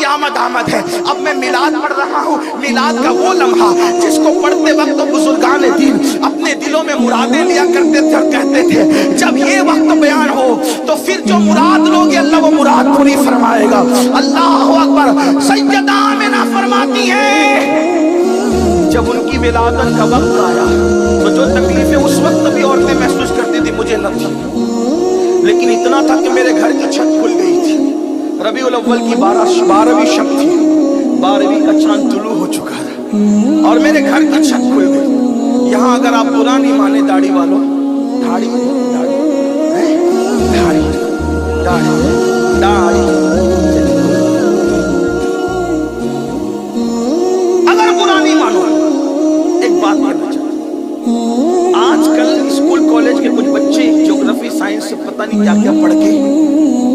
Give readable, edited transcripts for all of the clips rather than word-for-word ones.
की आमद आमद है। अब मैं मिलाद पढ़ रहा हूँ, मिलाद का वो लम्हा जिसको पढ़ते वक्त बुजुर्गान दीन अपने दिलों में मुरादें लिया करते थे और कहते थे जब ये वक्त बयान हो तो फिर जो मुराद लोगे अल्लाह वो मुराद पूरी फरमाएगा। अल्लाह अकबर। सैयदा आमिना फरमाती है जब उनकी विलादत का वक्त आया तो जो तकलीफें उस वक्त भी औरतें महसूस करती थी मुझे न थी, लेकिन इतना था कि मेरे घर की छत खुल गई थी। रबीउल अव्वल की 12वीं शब थी, 12वीं का चांद तुलू हो चुका था और मेरे घर की छत खुल गई। यहाँ अगर आप बुरा नहीं माने दाढ़ी वालों, दाढ़ी दाढ़ी दाढ़ी दाढ़ी दाढ़ी अगर बुरा नहीं मानो, एक बात कहना चाहता हूं, आजकल स्कूल कॉलेज के कुछ बच्चे ज्योग्राफी साइंस से पता नहीं क्या क्या पढ़ के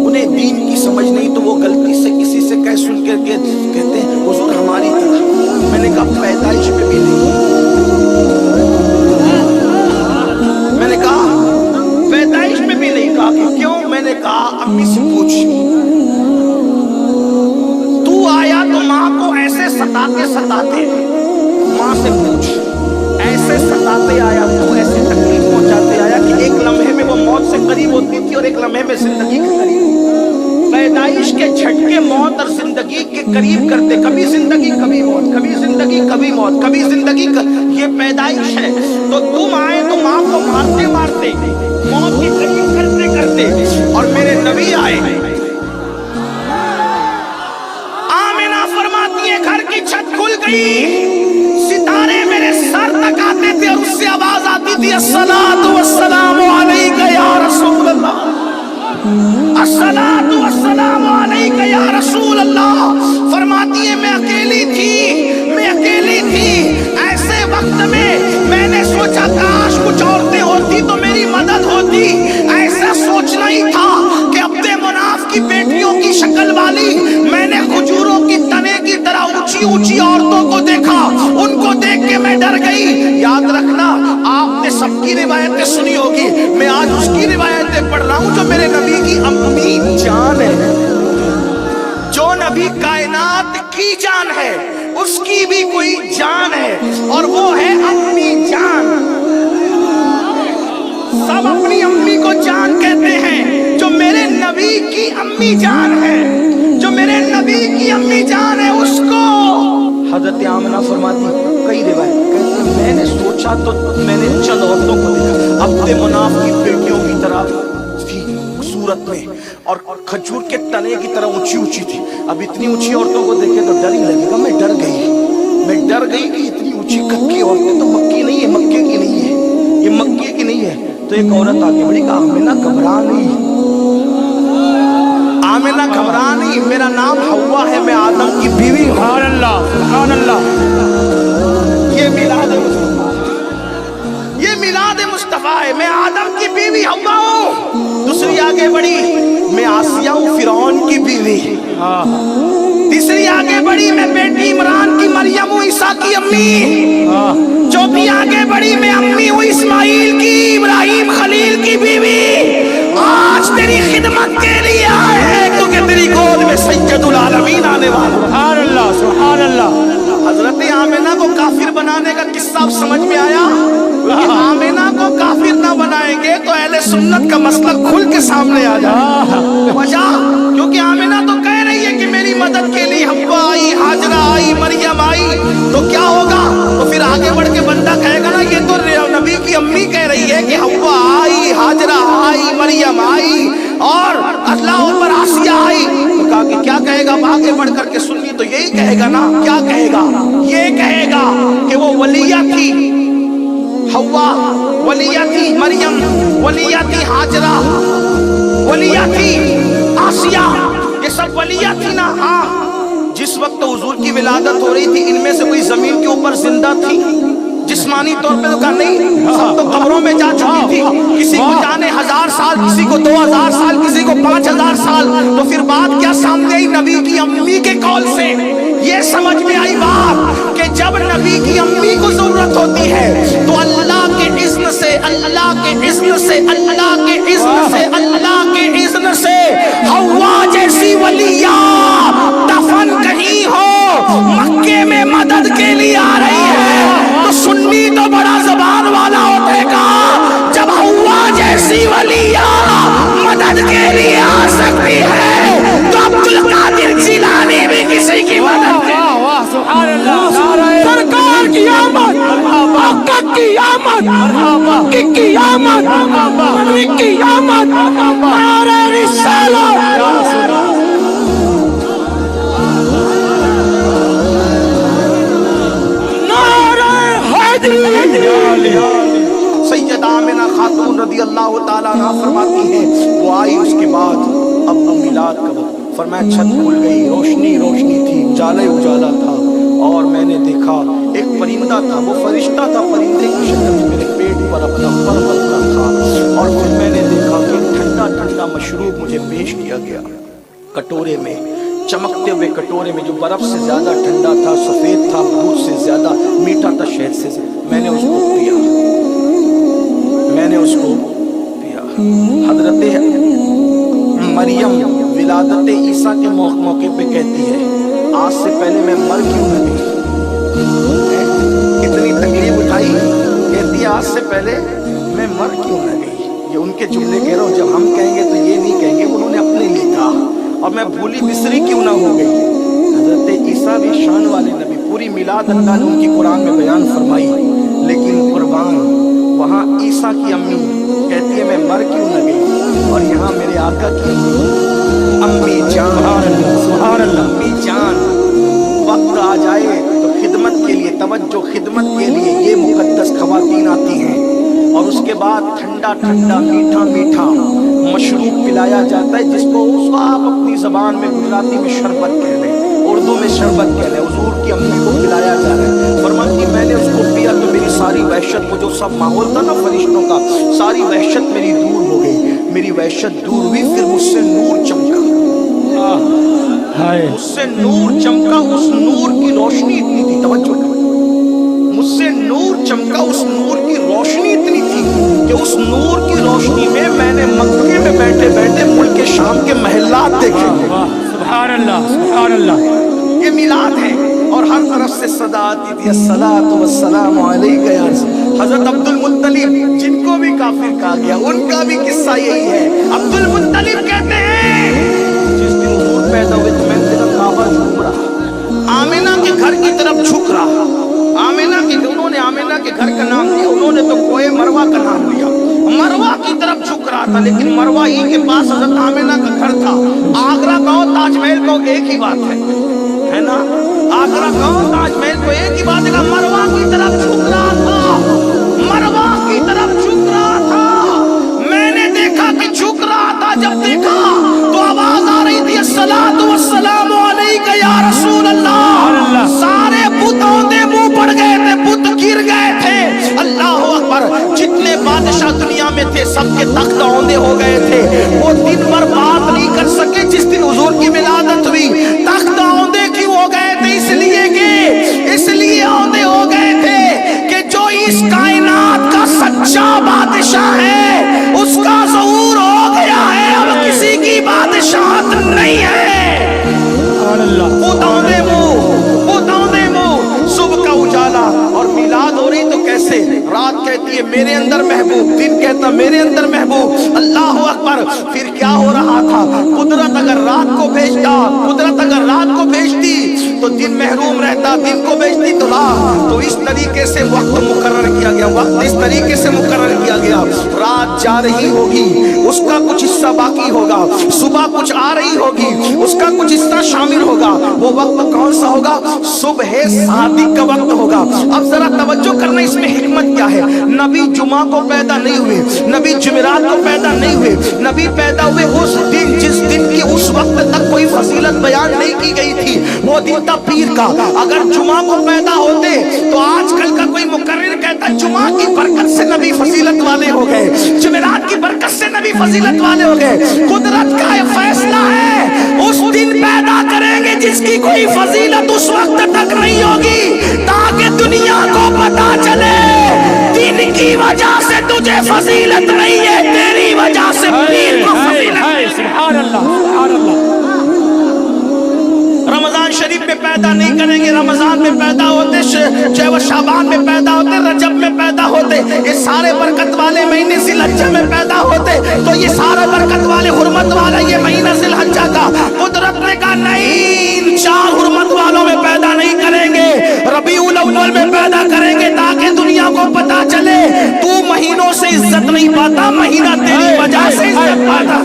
उन्हें दीन की समझ नहीं तो वो गलती से किसी से कह सुन के कहते हैं हुजूर हमारी तरह। मैंने कहा पैदाइश में भी नहीं, मैंने कहा पैदाइश में भी नहीं। कहा कि क्यों? मैंने कहा अम्मी से पूछ, तू आया तो माँ को ऐसे सताते सताते, माँ से पूछ, ऐसे सताते आया तो ऐसे तकलीफ पहुंचाते आया कि एक लम्हे में वो मौत से करीब होती थी और एक लम्हे में जिंदगी के करीब। पैदाइश के झटके मौत और जिंदगी के करीब करते, कभी जिंदगी कभी मौत, कभी जिंदगी कभी मौत, कभी जिंदगी ये पैदाइश है। तो तुम आए तो माँ को मारते मारते, मौत के करीब करते करते, और मेरे नबी आए। आमिना फरमाती है घर की छत खुल गई, सितारे मेरे सर तक आते थे और उससे आवाज आती थी अस्सलातु वस्सलामु अलैका या रसूल अल्लाह, अस्सलातु वस्सलामु अलैका या रसूल अल्लाह। फरमाती है मैं अकेली थी। ऐसे वक्त में मैंने सोचा काश कुछ औरतें होती तो मेरी मदद होती। ऐसा सोचना ही था कि अपने मुनाफ की बेटियों की शक्ल वाली मैंने खजूरों की तने की तरह ऊंची ऊंची औरतों को देखा, उनको देख के मैं डर गई। याद रखना आपने सबकी रिवायतें सुनी होगी, मैं आज उसकी रिवायतें पढ़ रहा हूं जो मेरे नबी की अम्मी जान है। जो नबी कायनात की जान है उसकी भी कोई जान है और वो है अम्मी जान। सब अपनी अम्मी को जान कहते हैं, जो मेरे नबी की अम्मी जान है, जो मेरे नबी की अम्मी जान है उसको हजरत आमिना फरमाती कई रिवायत, मैंने सोचा तो मैंने चंद औरतों को देखा अपने मुनाफ की बेटियों की तरह थी सूरत में और खजूर के तने की तरह ऊंची ऊंची थी। अब इतनी ऊंची औरतों को देखे तो डर ही लगेगा। मैं डर गई कि इतनी ऊंची कद की औरतें तो मक्की नहीं है, मक्के की नहीं है, ये मक्के की नहीं है। तो एक औरत आगे बढ़ी, कहा आमिना घबरा नहीं, आमिना घबरा नहीं, मेरा नाम हव्वा है, मैं आदम की बीवी हूं। सुभान अल्लाह। ये मिलाद मुस्तफा है, मैं आदम की बीवी हव्वा हूं। दूसरी आगे बढ़ी, मैं आसिया हूं फिरौन की बीवी। तीसरी आगे बढ़ी, मैं बेटी इमरान की मरियम हूं ईसा की अम्मी। चौथी आगे बढ़ी, मैं अम्मी हूं इस्माइल की, इब्राहिम खलील की बीवी। आज तेरी खिदमत के लिए आए हैं क्योंकि तेरी गोद में सैयदुल आलमीन आने वाला। सुभान अल्लाह, सुभान अल्लाह। हजरत आमिना को काफिर बनाने का किस्सा अब समझ में आया। आमिना को काफिर ना बनाएंगे तो अहले सुन्नत का मसला खुल के सामने आ जाए। वजह क्योंकि आमिना तो कह रही है कि मेरी मदद के लिए हव्वा आई, हाजरा आई, मरियम आई, तो क्या होगा? तो फिर आगे बढ़ के बंदा कहेगा ना ये तो नबी की अम्मी कह रही है कि हव्वा आई, हाजरा आई, मरियम आई और अल्लाह पर आसिया आई। तो कहा कि क्या कहेगा? आगे बढ़ करके सुनिए तो यही कहेगा ना। क्या कहेगा? ये कहेगा कि वो वलिया थी हव्वा, वलिया थी मरियम, वलिया थी हाजरा, वलिया थी आसिया, ये सब वलिया थी ना। हाँ, जिस वक्त हुजूर की विलादत हो रही थी इनमें से कोई जमीन के ऊपर जिंदा थी? जिस्मानी तौर पे तो कहा नहीं, सब तो कब्रों में जा चुकी थी। किसी को जाने 1000 साल, किसी को 2000 साल, किसी को 5000 साल। तो फिर बात क्या सामने आई? नबी की अम्मी के कौल से ये समझ में आई बात कि जब नबी की अम्मी को जरूरत होती है तो अल्लाह के इज़्न से, अल्लाह के इज़्न से, अल्लाह के इज़्न से, अल्लाह के इज़्न से हव्वा जैसी वलिया दफन की क़यामत, की क़यामत, नारे रिसालत। सैयदा आमिना खातून रज़ी अल्लाह ताला अन्हा फरमाती हैं, वो आई उसके बाद अब मिलाद का वक्त, फरमाया छत खुल गई, रोशनी रोशनी थी, उजाला ही उजाला था, और मैंने देखा एक परिंदा था, वो फरिश्ता था, परिंदे की शक्ल में मेरे पेट पर अपना पर रखता था, और फिर मैंने देखा कि ठंडा ठंडा मशरूब मुझे पेश किया गया कटोरे में, चमकते हुए कटोरे में, जो बर्फ से ज्यादा ठंडा था, सफेद था, दूध से ज्यादा मीठा था, शहद से। मैंने उसको पिया, मैंने उसको पिया। हजरत मरियम विलादत ईसा के मौके पे कहती है, आज से पहले मैं मर क्यों न गई। इतनी तकलीफ उठाई, कहती है आज से पहले मैं मर क्यों न गई। ये उनके जुमले कह रहा हूँ, जब हम कहेंगे तो ये नहीं कहेंगे, उन्होंने अपने लिए कहा, और मैं भूली बिसरी क्यों ना हो गई। हजरत ईसा भी शान वाले नबी, पूरी मिलाद अल्लाह ने उनकी कुरान में बयान फरमाई, लेकिन कुर्बान वहाँ ईसा की अम्मी कहती है मैं मर क्यों न गई, और यहाँ मेरे आका की अम्मी जान, अम्मी जान, वक्त आ जाए तो खिदमत के लिए, तवज्जो खिदमत के लिए ये मुकद्दस खवातीन आती हैं, और उसके बाद ठंडा ठंडा मीठा मीठा मशरूब पिलाया जाता है, जिसको उसको आप अपनी ज़बान में गुजराती में शरबत कह लें, उर्दू में शरबत कह लें। हुजूर की अम्मी को पिलाया जा रहा है। फरमाती मैंने उसको पिया तो मेरी सारी वहशत, वो जो सब माहौल था ना फरिश्तों का, सारी वहशत मेरी दूर हो गई, मेरी वहशत दूर हुई, फिर मुझसे नूर चमका, मुझसे नूर चमका, उस नूर की रोशनी इतनी थी, तवज्जो, मुझसे नूर चमका, उस नूर की रोशनी इतनी थी कि उस नूर की रोशनी में मैंने मक्के में बैठे बैठे मुल्क शाम के महलात देखे। सुभान अल्लाह, सुभान अल्लाह। ये मिलाद है, और हर तरफ से सदा आती थी अस्सलातु वस्सलामु अलैका या रसूल। हजरत अब्दुल मुत्तलिब, जिनको भी काफिर कहा गया, उनका भी किस्सा यही है। अब्दुल मुत्तलिब कहते हैं जिस दिन हुजूर पैदा हुए तो मैं तेरा काबा झूम रहा, आमिना के घर की तरफ झुक रहा, आमिना के, उन्होंने आमिना के घर का नाम दिया, उन्होंने तो कोए मरवा का नाम दिया, मरवा की तरफ झुक रहा था, लेकिन मरवा ही के पास हजरत आमिना का घर था। आगरा गांव ताजमहल को एक ही बात है ना, आगरा गांव ताजमहल को एक ही बात है, मरवा की तरफ झुक रहा था, मरवा की तरफ झुक रहा था। मैंने देखा कि झुक रहा था, जब देखा तो आवाज आ रही थी अस्सलातु वस्सलामु अलैका या रसूल अल्लाह। सारे बुत औंधे मुंह पड़ गए थे, बुत गिर गए थे। अल्लाह अकबर। जितने बादशाह दुनिया में थे सबके तख्त औंधे हो गए थे, वो दिन भर बात नहीं कर सके। जिस दिन हुजूर की मिलादत हुई तख्त औंधे क्यों हो गए थे, इसलिए औंधे हो गए थे कि जो इस कायनात का सच्चा बादशाह है उसका ज़हूर हो गया है, अब किसी की बादशाहत नहीं है। सुबह का उजाला और मिलाद हो रही तो कैसे, रात कहती है मेरे अंदर महबूब, दिन कहता मेरे अंदर महबूब। अल्लाह अकबर। फिर क्या हो रहा था, कुदरत अगर रात को भेजता, कुदरत अगर रात को भेजती तो दिन महरूम रहता, दिन को भेजती तो रात। तो इस तरीके से वक्त मुकर्रर किया गया, वक्त इस तरीके से मुकर्रर किया गया। रात जा रही होगी उसका कुछ हिस्सा बाकी होगा, सुबह कुछ आ रही होगी उसका कुछ हिस्सा शामिल होगा। वो वक्त कौन सा होगा, सुबह सादिक का वक्त होगा। अब जरा तवज्जो करना, इसमें हिकमत क्या है। नबी जुमा को पैदा नहीं हुए, नबी जुमेरात को पैदा नहीं हुए, नबी पैदा हुए उस दिन जिस दिन की उस वक्त तक कोई फजीलत बयान नहीं की गई थी, वो दिन था पीर का। अगर जुमा को पैदा होते तो आजकल का कोई मुकर्रिर कहता जुमा की बरकत से नबी फजीलत वाले हो गए, जुमेरात की बरकत से नबी फजीलत वाले हो गए। कुदरत का फैसला है, उस दिन पैदा करेंगे जिसकी कोई फजीलत उस वक्त तक नहीं होगी, ताकि दुनिया को पता चले दिन की वजह से तुझे फजीलत नहीं है, तेरी वजह से पीर को फजीलत है। सुभान अल्लाह, सुभान अल्लाह। रमजान शरीफ में पैदा नहीं करेंगे, रमजान में पैदा होते, चाहे वो शाबान में पैदा होते, रजब में पैदा होते, ये सारे बरकत वाले महीने जिलहज्जा में पैदा होते, तो ये सारा बरकत वाले हुर्मत वाला ये महीना जिलहज्जा का कुदरत ने कहा नहीं, चार हुर्मत वालों में पैदा नहीं करेंगे, रबीउल अव्वल में पैदा करेंगे, ताकि दुनिया को पता चले पाता, महीना तेरी वजह से इज्जत पाता।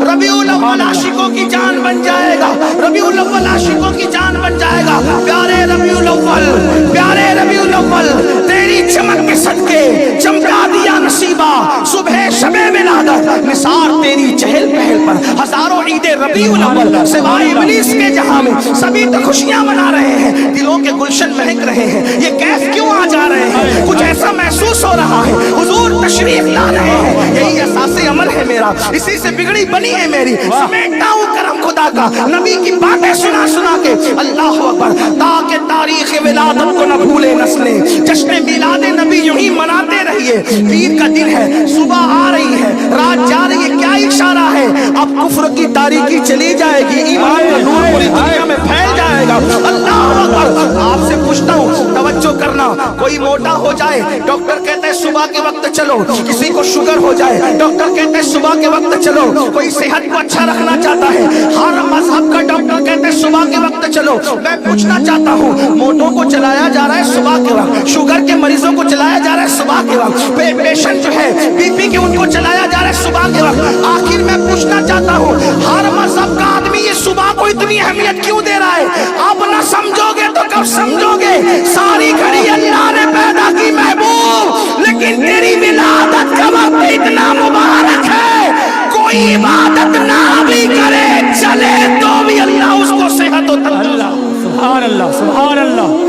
रबीउल अव्वल आशिकों की जान बन जाएगा, रबीउल अव्वल आशिकों की जान बन जाएगा। प्यारे रबीउल अव्वल, प्यारे रबीउल अव्वल, तेरी चमक के सदके चमका दिया नसीबा सुबह शबे मिलादत, निसार तेरी चहल पहल पर हजारों ईदे रबीउल अव्वल, सिवाय इब्लीस के जहां में सभी तो खुशियां मना रहे हैं, दिलों के गुलशन महक रहे हैं। ये कैफ क्यों आ जा रहे हैं? कुछ ऐसा महसूस हो रहा है, हुजूर तशरीफ ला रहे हैं। यही एहसास अमल है मेरा, इसी से बिगड़ी बनी है मेरी। समेटता हूँ करम खुदा का, नबी की बातें सुना सुना के। अल्लाह अकबर, ताकि तारीख विलादत को न भूले नस्लें, जश्न मिलादे नबी यूं ही मनाते रहिए। पीर का दिन है, सुबह आ रही है, रात जा रही है, क्या इशारा है? अब कुफ्र की तारीकी चली जाएगी, ईमान का नूर पूरी दुनिया में फैल जाएगा। अल्लाह अकबर। आपसे पूछता हूँ, तवज्जो करना, कोई मोटा हो जाए, डॉक्टर कहते हैं सुबह के वक्त चलो। किसी को शुगर हो जाए, डॉक्टर कहते हैं सुबह के वक्त चलो। कोई सेहत को अच्छा रखना चाहता है, हर मजहब का डॉक्टर कहते हैं सुबह के वक्त चलो। मैं पूछना चाहता हूँ, मोटों को चलाया जा रहा है सुबह के वक्त, शुगर के मरीजों को चलाया जा रहा है सुबह के वक्त, पेशेंट जो है बीपी के उनको चलाया जा रहा है सुबह के वक्त। आखिर मैं पूछना चाहता हूँ, हर मजहब का आदमी ये सुबह को इतनी अहमियत क्यों दे रहा है? अब ना समझोगे तो कब समझोगे? सारी घड़ी अल्लाह ने पैदा की महबूब, लेकिन तेरी विलादत का वक्त इतना मुबारक है, कोई इबादत ना भी करे चले तो भी अल्लाह उसको सेहत और तंदुरुस्ती। सुभान अल्लाह, सुभान अल्लाह।